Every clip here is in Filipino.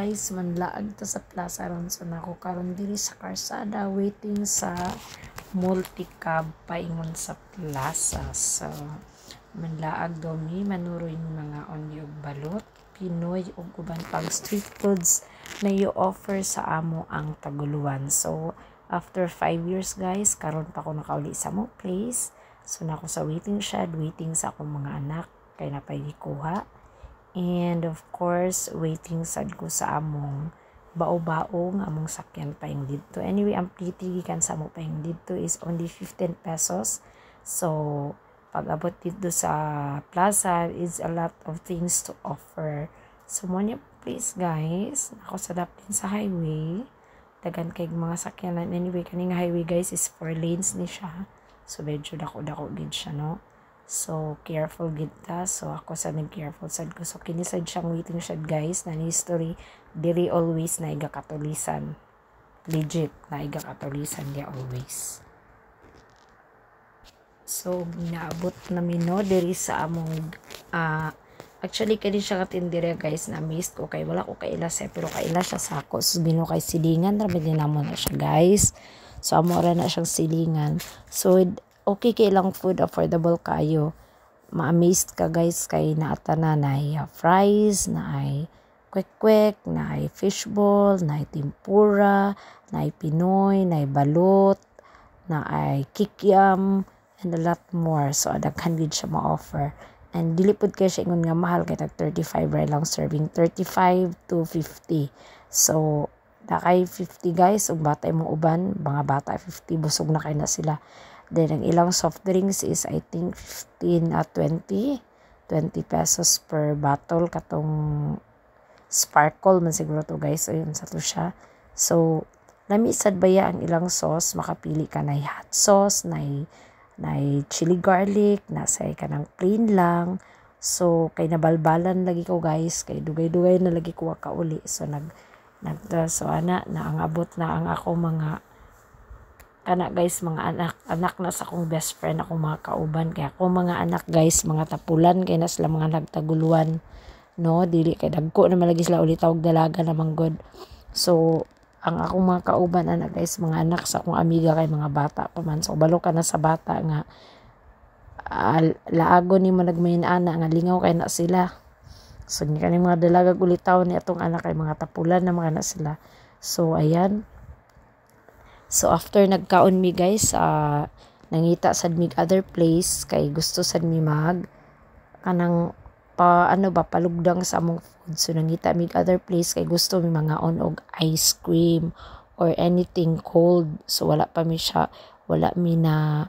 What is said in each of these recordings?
guys, manlaag ta sa Plaza Ronson ako karon diri sa Karsada waiting sa multicab paingon sa plaza. So manlaag daw mi manuroy ni mga onyo ug balot, Pinoy ug uban pang street foods na i-offer sa amo ang Taguluan. So after 5 years guys, karon pa ako nakauli sa mo place. So na ako sa waiting shed, waiting sa akong mga anak kay napay gikuha. And of course, waiting sad ko sa among bao-baong among sakyan pa yung dito. Anyway, ang plitigikan sa among pa yung dito is only 15 pesos. So, pag abot dito sa plaza is a lot of things to offer. So, mo niya please guys, ako sa dapin sa highway. Dagan kay mga sakyanan. Anyway, kaning highway guys is 4 lanes ni siya. So, medyo dako-dako gid siya, no? So, careful gid ta. So, ako sa nag-careful sad ko. So, kinisad siyang waiting shed guys. Na history, diri always na iga-katulisan. Legit, na iga-katulisan dia always. So, naabot namin no, diri sa among, actually, kani siya katindira guys, na missed ko kay wala ko kaila siya, pero kaila siya sako. So, gino kay silingan, rabi din naman na siya guys. So, amora na siyang silingan. So, okay kay lang food, affordable kayo. Ma-amazed ka guys kay naata na fries, na ay kwek-kwek, na ay fishball, na ay tempura, na ay Pinoy, na ay balot, na ay kikiam, and a lot more. So adaghan gid siya ma-offer. And dili pud kay siya ingon nga mahal kay tag 35 ra lang serving, 35 to 50. So dakay 50 guys, ug bata mo uban, mga bata 50 busog na kay na sila. Then, ang ilang soft drinks is, I think, 15 at 20 pesos per bottle. Katong sparkle man siguro to guys. So, yun sa to siya. So, namisad ba ya ang ilang sauce? Makapili ka na hot sauce, na chili garlic, nasa ka ng plain lang. So, kay nabalbalan lagi ko guys. Kay dugay-dugay na lagi ko kauli. So, so ana, na ang abot na ang ako mga anak guys, mga anak na sa akong best friend, akong mga kauban. Kaya ako mga anak guys, mga tapulan, kaya na sila mga nagtaguluan, no? Dili kay dagko na malagi sila ulit tawag dalaga namang god. So ang akong mga kauban anak guys, mga anak sa akong amiga kay mga bata pa man. So balo ka na sa bata nga laago ni managmayin ana nga lingaw kay na sila. So ni kaning mga dalaga ulitaw ni atong anak kay mga tapulan na mga na sila. So ayan. So after nagkaon mi guys, nangita sad mi other place kay gusto sad mi mag kanang palugdang sa among food. So nangita mi other place kay gusto mi mga og ice cream or anything cold. So wala mi na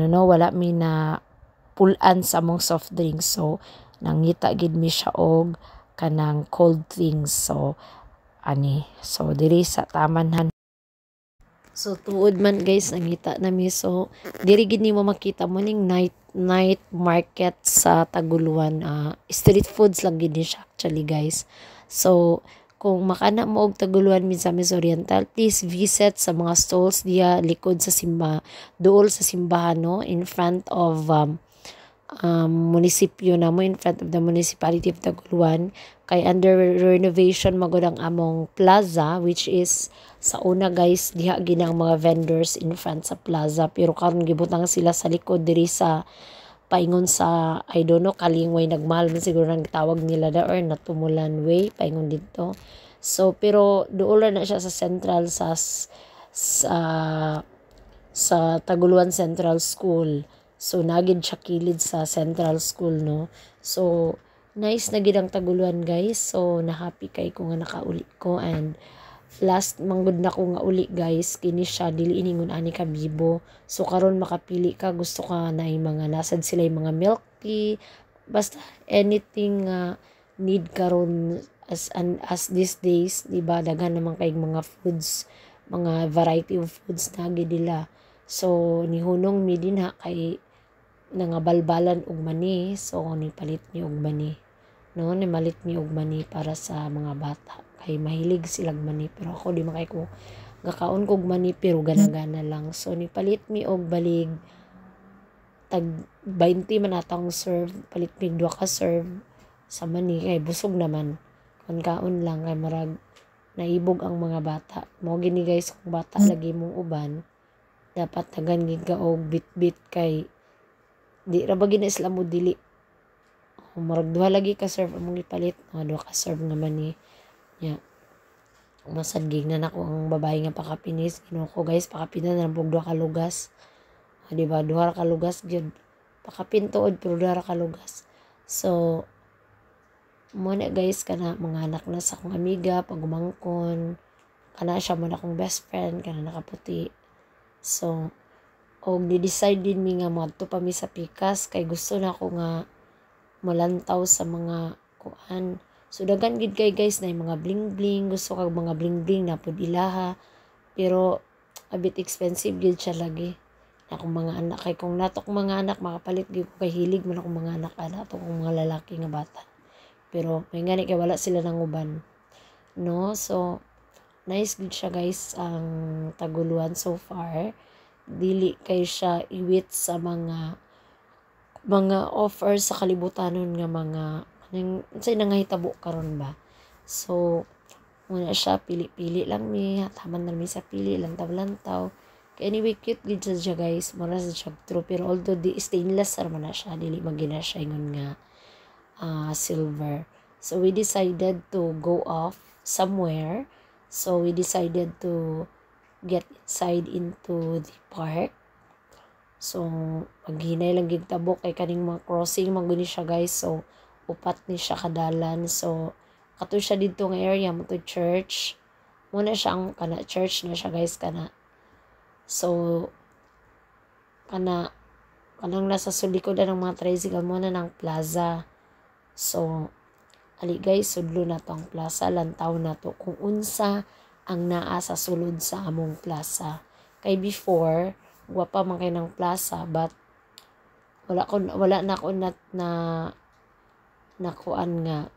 wala mi na pulan sa among soft drinks. So nangita gid mi siya og kanang cold things. So diri sa tamanhan. So tuod man guys, nangita na mi. So diri gid nimo makita mo ning night market sa Taguluan. Street foods lang gid ni siya actually guys. So kung makana mo og Taguluan Misamis Oriental, please visit sa mga stalls diya likod sa duol sa simbahan, no, in front of munisipyo na mo, in front of the municipality of Taguluan. Kay under renovation magud ang among plaza, which is sa una guys diha ginang mga vendors in front sa plaza, pero karon gibutang sila sa likod diri sa paingon sa I don't know Kalingway, nagmahal man siguro nang tawag nila da, or Natumulan Way paingon dito. So pero duol na siya sa central sa Taguluan Central School. So nagid siya kilid sa Central School, no. So nice na gid ang Taguluan guys. So na-happy kay ko nga nakauli ko, and last manggod na ko nga uli guys, kini siya dili iningon ani ka bibo. So karon makapili ka, gusto ka na mga nasad sila yung mga milk tea, basta anything need karon as these days, di ba, daghan naman kay mga foods, mga variety of foods na gid nila. So nihunong mi din kay nangabalbalan og mani. So nipalit ni og mani, no, nimalit ni og mani para sa mga bata kay mahilig silang mani, pero ako di makay ko gakaon kog mani pero gana-gana lang. So nipalit mi og balig tag 20 man atong serve, palit mi 2 ka serve sa mani kay busog naman. kaon lang kay marag naibog ang mga bata. Mao gini guys, kung bata lagi mong uban, dapat tagan gid ka og bit-bit kay di ra ba gina sila mo dili. Kung marag duha lagi ka serve among ipalit, duha ka serve naman ni nya. Masad gig na nako ang babae nga pakapinis. Gino ko guys, pakapinan na pug duha ka lugas. Di ba duha ka lugas gyud. Pakapintuod pero duha ka lugas. So muna guys, kana mga anak na sa akong amiga pag umangkon, kana siya man akong best friend, kana nakaputi. So og ni-decide din mi nga moadto pa mi sa pikas kay gusto na ko nga malantaw sa mga kuan. So daghan gid kay guys na yung mga bling bling, gusto kag mga bling bling na pud ilaha, pero a bit expensive gid siya lagi. Akong mga anak kay kung natok mga anak makapalit gid ko kay hilig man akong mga anak ana to kung mga lalaki nga bata. Pero may ngani kay wala sila nang uban. No, so nice gid siya guys ang taguluan so far. Dili kay siya iwit sa mga offer sa kalibutanon nga mga unsay nangahitabo karon ba. So muna siya pili-pili lang mi, hataman na mi sa pili lantaw-lantaw. Kay anyway cute gid siya guys, mura sa siya true, pero although di stainless man na siya, dili magina siya ingon nga silver. So we decided to go off somewhere. So we decided to get inside into the park. So maghinay lang gid tabok kay kaning mga crossing maguni siya guys. So upat ni siya kadalan. So kato siya dito nga area mo to church. Muna siya ang kana church na siya guys kana. So kanang nasa sulikodan ng mga tricycle mo na ng plaza. So ali guys, sudlo na to ang plaza, lantaw na to kung unsa ang naa sa sulod sa among plaza. Kay before wapa man kay ng plaza, but wala na ko na kuan nga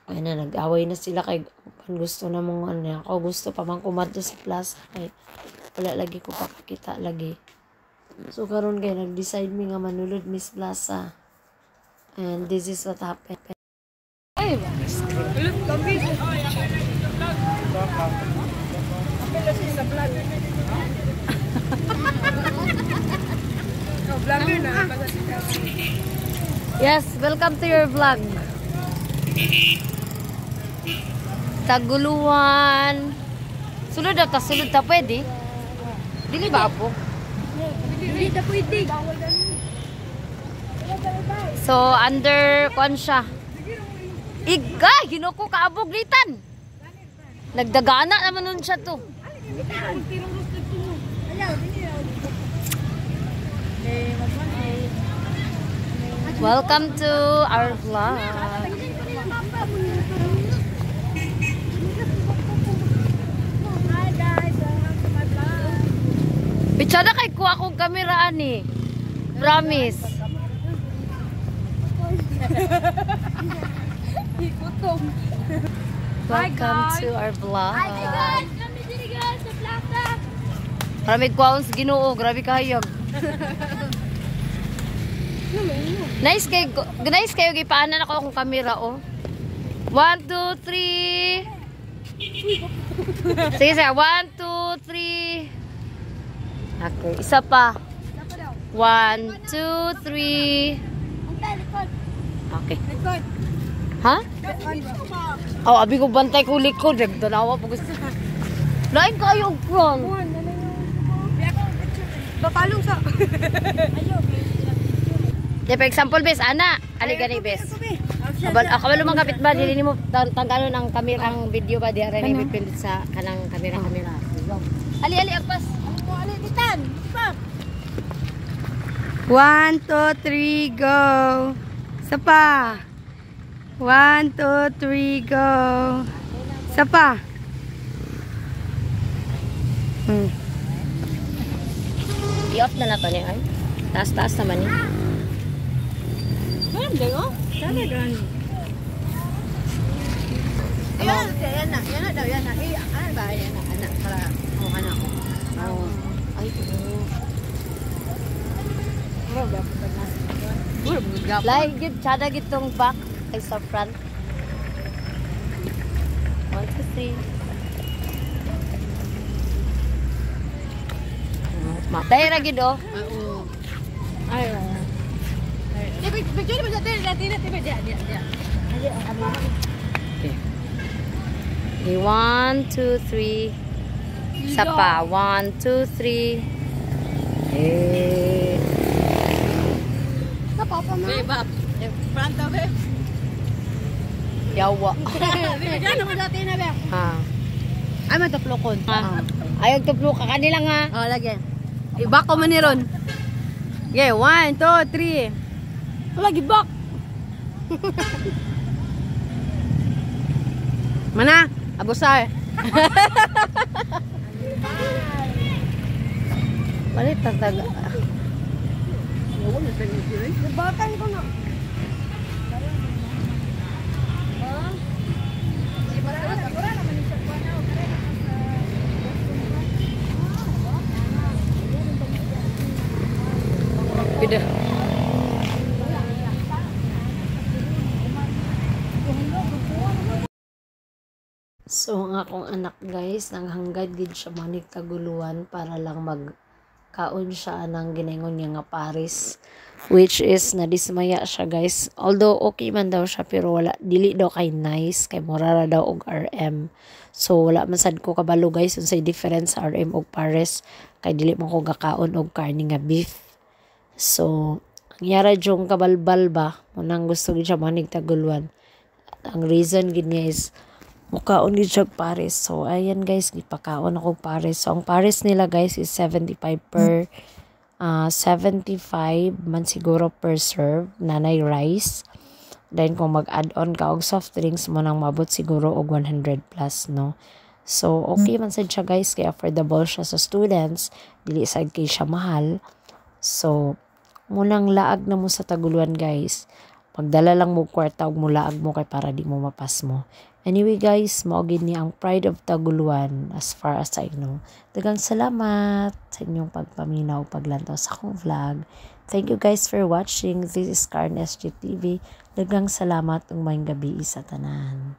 ay na nag-away na sila kay gusto na mong ako gusto pa man kumadto sa plaza kay wala lagi ko pakakita lagi. So karon kay nag-decide mi nga manulod Miss Plaza, and this is what happened. Ay, yes, welcome to your vlog. Taguluan. Sulod na ta, sulod ta pwede. Dili ba po? Dili ta pwede. So under kuan siya. Iga, ginoko kaabog litan. Nagdagana naman nun siya to. Welcome to our vlog. Bicara kay kuha akong kamera ani. Promise. Welcome to our vlog. Kami diri guys sa plaza. Para may kuwaon sa Ginoo, grabe kahayag. Nice kayo gipaanan ako akong kamera oh. 1 2 3. Sige, 1 2 3. Okay, isa pa. 1 2 3. Okay. Ha? Oh, abi ko bantay ko likod, dagdanawa po gusto. Lain kayo og front. Papalong sa. Yeah, for example, bes, ana, ali gani bes. Ako wala mga kapit ba dili nimo tanggalon ang kamerang video ba di ara ni pipindot sa kanang kamera. Ali agpas. Ali ditan. 1 2 3 go. Sapa. 1 2 3 go. Sapa. I-off na to niya ay. Taas naman niya. Deo? Sana gan. Yan na daw yan na. Ano ba yan na anak para anak. Oh. Ay Lai gid chada gitong back ay sa front. 1, 2, 3. Dahil ra gid oh. Oo. Ay. Picture mo sa tina, dia. Okay, 1, 2, 3. Isa pa. 1, 2, 3. Eh. Napapa mo. Beba. Front of it. Yawa. Bigyan mo sa tina, be. Ha. Ay, mataplokon. Ayog tuplo ka kanila nga. Oh, lagi. Ibak ko man ni ron. Okay, 1, 2, 3. Lagi bak. Mana? Abusay. Palit tataga. Bakan ko na. Pida. So, ang akong anak guys, nanghanggad gid siya manig kaguluhan para lang magkaon siya ng ginaingon niya nga Paris. Which is, nadismaya siya guys. Although, okay man daw siya, pero wala, dili daw kay nice, kay murara daw og RM. So, wala man sad ko kabalo guys, unsay difference sa RM og Paris, kay dili man ko gakaon og karne nga beef. So, ang yara jong kabalbal ba, munang gusto gid siya manig taguluhan. Ang reason gid niya is, mukaon gid siya Paris. So, ayan guys, gipakaon ako Paris. So, ang Paris nila guys is 75 per 75 man siguro per serve, nanay rice. Then kung mag-add-on ka og soft drinks mo nang mabot siguro og 100 plus, no? So okay man sad siya guys, kaya affordable siya sa students, dili sad kay siya mahal. So munang laag na mo sa taguluan guys. Pagdala lang mo kwarta og mulaag mo kay para di mo mapas mo. Anyway guys, mao gid ni ang pride of Taguluan as far as I know. Daghang salamat sa inyong pagpaminaw, paglantaw sa akong vlog. Thank you guys for watching. This is Karen SG TV. Daghang salamat ug maayong gabi sa tanan.